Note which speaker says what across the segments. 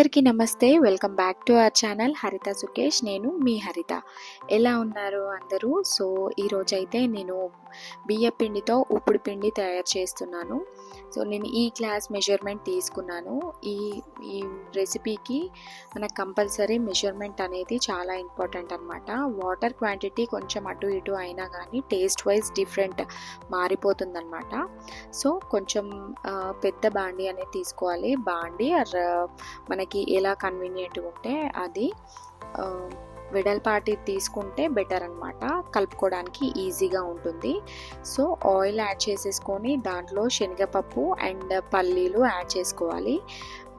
Speaker 1: అందరికీ నమస్తే. Welcome back to our channel హరిత సుకేష్. నేను మీ హరిత. ఎలా ఉన్నారు అందరూ? సో ఈరోజైతే నేను బియ్య పిండితో ఉప్పుడు పిండి తయారు చేస్తున్నాను. సో నేను ఈ గ్లాస్ మెజర్మెంట్ తీసుకున్నాను. ఈ ఈ రెసిపీకి మనకు కంపల్సరీ మెజర్మెంట్ అనేది చాలా ఇంపార్టెంట్ అనమాట. వాటర్ క్వాంటిటీ కొంచెం అటు ఇటు అయినా కానీ టేస్ట్ వైజ్ డిఫరెంట్ మారిపోతుందన్నమాట. సో కొంచెం పెద్ద బాండి అనేది తీసుకోవాలి. బాండి మనకి ఎలా కన్వీనియంట్గా ఉంటే అది వెడల్పాటి తీసుకుంటే బెటర్ అనమాట. కలుపుకోవడానికి ఈజీగా ఉంటుంది. సో ఆయిల్ యాడ్ చేసేసుకొని దాంట్లో శనగపప్పు అండ్ పల్లీలు యాడ్ చేసుకోవాలి.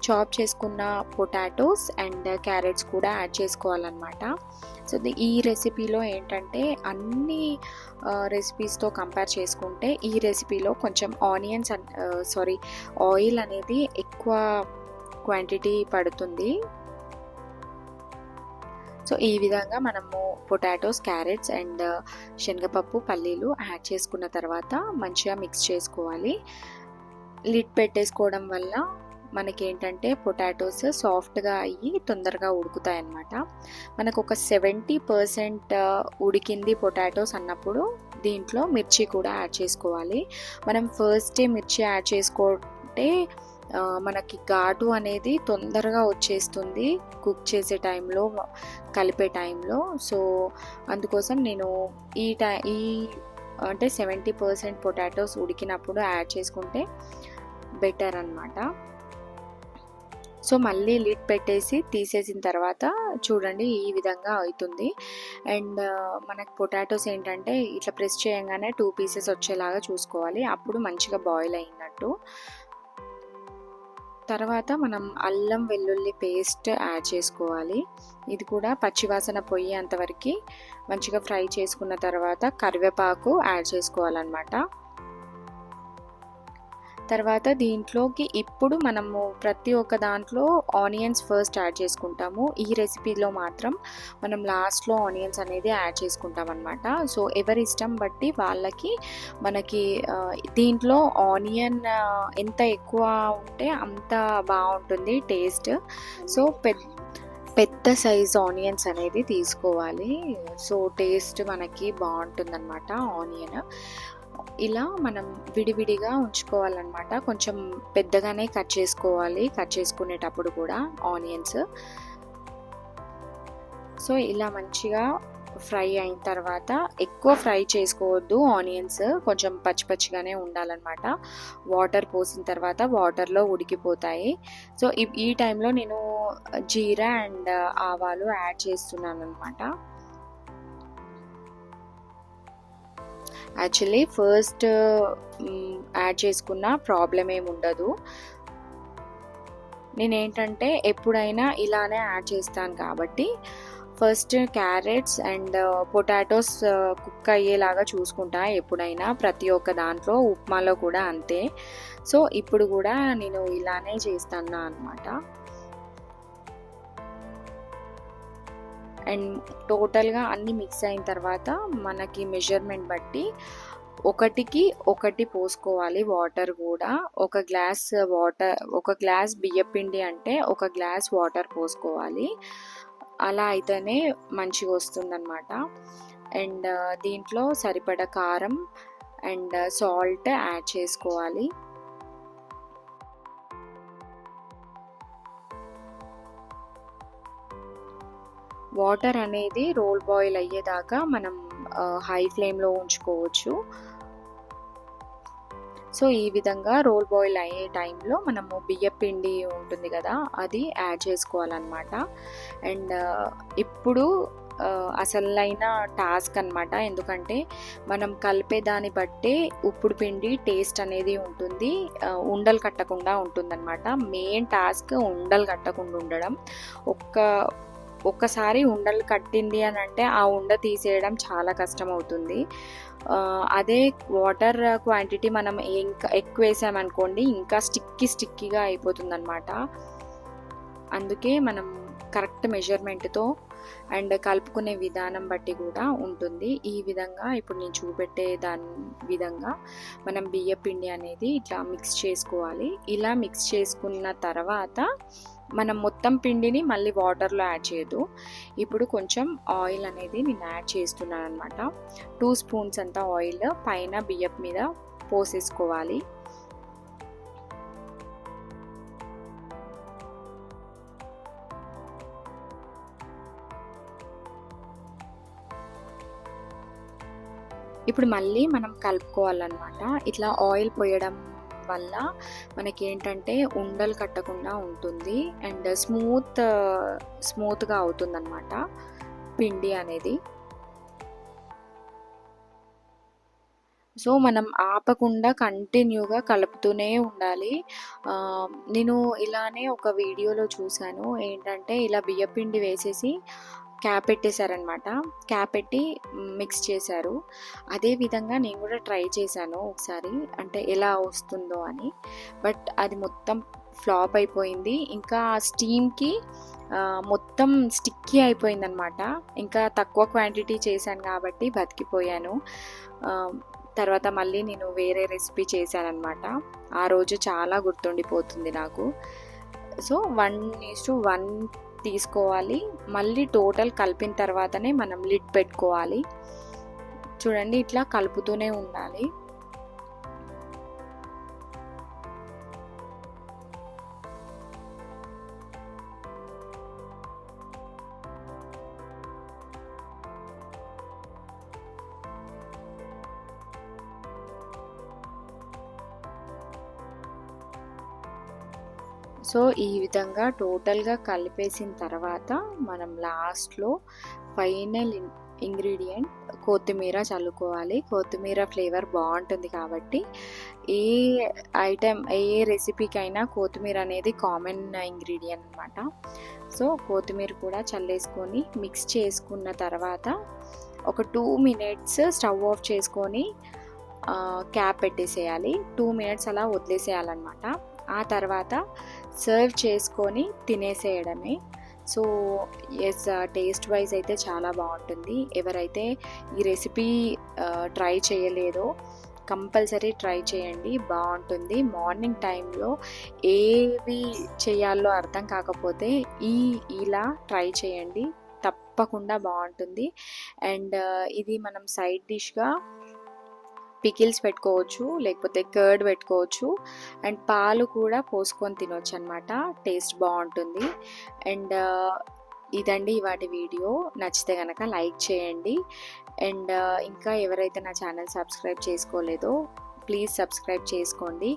Speaker 1: చాప్ చేసుకున్న పొటాటోస్ అండ్ క్యారెట్స్ కూడా యాడ్ చేసుకోవాలన్నమాట. సో ఈ రెసిపీలో ఏంటంటే అన్ని రెసిపీస్తో కంపేర్ చేసుకుంటే ఈ రెసిపీలో కొంచెం ఆయిల్ అనేది ఎక్కువ క్వాంటిటీ పడుతుంది. సో ఈ విధంగా మనము పొటాటోస్, క్యారెట్స్ అండ్ శనగపప్పు, పల్లీలు యాడ్ చేసుకున్న తర్వాత మంచిగా మిక్స్ చేసుకోవాలి. లిడ్ పెట్టేసుకోవడం వల్ల మనకేంటంటే పొటాటోస్ సాఫ్ట్గా అయ్యి తొందరగా ఉడుకుతాయి అన్నమాట. మనకు ఒక 70% ఉడికింది పొటాటోస్ అన్నప్పుడు దీంట్లో మిర్చి కూడా యాడ్ చేసుకోవాలి. మనం ఫస్టే మిర్చి యాడ్ చేసుకుంటే మనకి ఘాటు అనేది తొందరగా వచ్చేస్తుంది కుక్ చేసే టైంలో, కలిపే టైంలో. సో అందుకోసం నేను ఈ అంటే 70% పొటాటోస్ ఉడికినప్పుడు యాడ్ చేసుకుంటే బెటర్ అన్నమాట. సో మళ్ళీ లిడ్ పెట్టేసి తీసేసిన తర్వాత చూడండి ఈ విధంగా అవుతుంది. అండ్ మనకు పొటాటోస్ ఏంటంటే ఇట్లా ప్రెస్ చేయగానే 2 పీసెస్ వచ్చేలాగా చూసుకోవాలి. అప్పుడు మంచిగా బాయిల్ అయినట్టు. తర్వాత మనం అల్లం వెల్లుల్లి పేస్ట్ యాడ్ చేసుకోవాలి. ఇది కూడా పచ్చివాసన పోయేంతవరకు మంచిగా ఫ్రై చేసుకున్న తర్వాత కరివేపాకు యాడ్ చేసుకోవాలన్నమాట. తర్వాత దీంట్లోకి ఇప్పుడు మనము ప్రతి ఒక్క దాంట్లో ఆనియన్స్ ఫస్ట్ యాడ్ చేసుకుంటాము. ఈ రెసిపీలో మాత్రం మనం లాస్ట్లో ఆనియన్స్ అనేది యాడ్ చేసుకుంటాం అన్నమాట. సో ఎవరి ఇష్టం బట్టి వాళ్ళకి మనకి దీంట్లో ఆనియన్ ఎంత ఎక్కువ ఉంటే అంత బాగుంటుంది టేస్ట్. సో పెద్ద సైజ్ ఆనియన్స్ అనేది తీసుకోవాలి. సో టేస్ట్ మనకి బాగుంటుందన్నమాట ఆనియన్. ఇలా మనం విడివిడిగా ఉంచుకోవాలన్నమాట. కొంచెం పెద్దగానే కట్ చేసుకోవాలి కట్ చేసుకునేటప్పుడు కూడా ఆనియన్స్. సో ఇలా మంచిగా ఫ్రై అయిన తర్వాత ఎక్కువ ఫ్రై చేసుకోవద్దు. ఆనియన్స్ కొంచెం పచ్చి పచ్చిగానే ఉండాలన్నమాట. వాటర్ పోసిన తర్వాత వాటర్లో ఉడికిపోతాయి. సో ఈ టైంలో నేను జీరా అండ్ ఆవాలు యాడ్ చేస్తున్నాను అన్నమాట. యాక్చువల్లీ ఫస్ట్ యాడ్ చేసుకున్న ప్రాబ్లం ఏమి ఉండదు. నేనేంటంటే ఎప్పుడైనా ఇలానే యాడ్ చేస్తాను కాబట్టి first carrots and potatoes cook అయ్యేలాగా చూసుకుంటా ఎప్పుడైనా, ప్రతి ఒక్క దాంట్లో. ఉప్మాలో కూడా అంతే. సో ఇప్పుడు కూడా నేను ఇలానే చేస్తాను అన్నమాట. అండ్ టోటల్గా అన్నీ మిక్స్ అయిన తర్వాత మనకి మెజర్మెంట్ బట్టి 1కి 1 పోసుకోవాలి వాటర్ కూడా. ఒక గ్లాస్ బియ్యపిండి అంటే 1 గ్లాస్ వాటర్ పోసుకోవాలి. అలా అయితేనే మంచిగా వస్తుందన్నమాట. అండ్ దీంట్లో సరిపడా కారం అండ్ సాల్ట్ యాడ్ చేసుకోవాలి. వాటర్ అనేది రోల్ బాయిల్ అయ్యేదాకా మనం హై ఫ్లేమ్లో ఉంచుకోవచ్చు. సో ఈ విధంగా రోల్ బాయిల్ అయ్యే టైంలో మనము బియ్యపిండి ఉంటుంది కదా అది యాడ్ చేసుకోవాలన్నమాట. అండ్ ఇప్పుడు అసలైన టాస్క్ అన్నమాట. ఎందుకంటే మనం కలిపే దాన్ని బట్టే ఉప్పుడు పిండి టేస్ట్ అనేది ఉంటుంది. ఉండలు కట్టకుండా ఉంటుందన్నమాట. మెయిన్ టాస్క్ ఉండలు కట్టకుండా ఉండడం. ఒక్కసారి ఉండలు కట్టింది అని అంటే ఆ ఉండ తీసేయడం చాలా కష్టం అవుతుంది. అదే వాటర్ క్వాంటిటీ మనం ఇంకా ఎక్కువ వేసామనుకోండి ఇంకా స్టిక్కీగా అయిపోతుంది అనమాట. అందుకే మనం కరెక్ట్ మెజర్మెంట్తో అండ్ కలుపుకునే విధానం బట్టి కూడా ఉంటుంది. ఈ విధంగా ఇప్పుడు నేను చూపెట్టే దాని విధంగా మనం బియ్య పిండి అనేది ఇట్లా మిక్స్ చేసుకోవాలి. ఇలా మిక్స్ చేసుకున్న తర్వాత మనం మొత్తం పిండిని మళ్ళీ వాటర్లో యాడ్ చేయొద్దు. ఇప్పుడు కొంచెం ఆయిల్ అనేది నేను యాడ్ చేస్తున్నాను అనమాట. 2 స్పూన్స్ అంత ఆయిల్ పైన బియ్యం మీద పోసేసుకోవాలి. ఇప్పుడు మళ్ళీ మనం కలుపుకోవాలన్నమాట. ఇట్లా ఆయిల్ పోయడం వల్ల మనకేంటంటే ఉండలు కట్టకుండా ఉంటుంది అండ్ స్మూత్గా అవుతుందన్నమాట పిండి అనేది. సో మనం ఆపకుండా కంటిన్యూగా కలుపుతూనే ఉండాలి. నేను ఇలానే ఒక వీడియోలో చూశాను. ఏంటంటే ఇలా బియ్యపిండి వేసేసి క్యాప్ పెట్టేశారనమాట. క్యాప్ పెట్టి మిక్స్ చేశారు. అదే విధంగా నేను కూడా ట్రై చేశాను ఒకసారి, అంటే ఎలా వస్తుందో అని. బట్ అది మొత్తం ఫ్లాప్ అయిపోయింది. ఇంకా స్టీమ్కి మొత్తం స్టిక్కీ అయిపోయిందనమాట. ఇంకా తక్కువ క్వాంటిటీ చేశాను కాబట్టి బతికిపోయాను. తర్వాత మళ్ళీ నేను వేరే రెసిపీ చేశానన్నమాట. ఆ రోజు చాలా గుర్తుండిపోతుంది నాకు. సో 1:1 తీసుకోవాలి. మళ్ళీ టోటల్ కలిపిన తర్వాతనే మనం లిడ్ పెట్టుకోవాలి. చూడండి ఇట్లా కలుపుతూనే ఉండాలి. సో ఈ విధంగా టోటల్గా కలిపేసిన తర్వాత మనం లాస్ట్లో ఫైనల్ ఇంగ్రీడియంట్ కొత్తిమీర చల్లుకోవాలి. కొత్తిమీర ఫ్లేవర్ బాగుంటుంది కాబట్టి ఏ రెసిపీకైనా కొత్తిమీర అనేది కామన్ ఇంగ్రీడియంట్ అనమాట. సో కొత్తిమీర కూడా చల్లేసుకొని మిక్స్ చేసుకున్న తర్వాత ఒక 2 మినిట్స్ స్టవ్ ఆఫ్ చేసుకొని క్యాప్ పెట్టేసేయాలి. 2 మినిట్స్ అలా వదిలేసేయాలన్నమాట. ఆ తర్వాత సర్వ్ చేసుకొని తినేసేయడమే. సో ఎస్, టేస్ట్ వైజ్ అయితే చాలా బాగుంటుంది. ఎవరైతే ఈ రెసిపీ ట్రై చేయలేదో కంపల్సరీ ట్రై చేయండి, బాగుంటుంది. మార్నింగ్ టైంలో ఏవి చేయాలో అర్థం కాకపోతే ఇలా ట్రై చేయండి, తప్పకుండా బాగుంటుంది. అండ్ ఇది మనం సైడ్ డిష్గా పికిల్స్ పెట్టుకోవచ్చు, లేకపోతే కర్డ్ పెట్టుకోవచ్చు, అండ్ పాలు కూడా పోసుకొని తినొచ్చు అనమాట. టేస్ట్ బాగుంటుంది. అండ్ ఇదండి ఇవాటి వీడియో. నచ్చితే కనుక లైక్ చేయండి. అండ్ ఇంకా ఎవరైతే నా ఛానల్ సబ్స్క్రైబ్ చేసుకోలేదో ప్లీజ్ సబ్స్క్రైబ్ చేసుకోండి.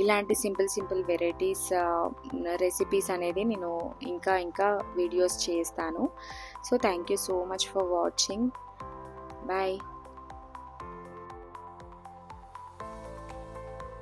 Speaker 1: ఇలాంటి సింపుల్ వెరైటీస్ రెసిపీస్ అనేది నేను ఇంకా వీడియోస్ చేస్తాను. So thank you so much for watching. Bye.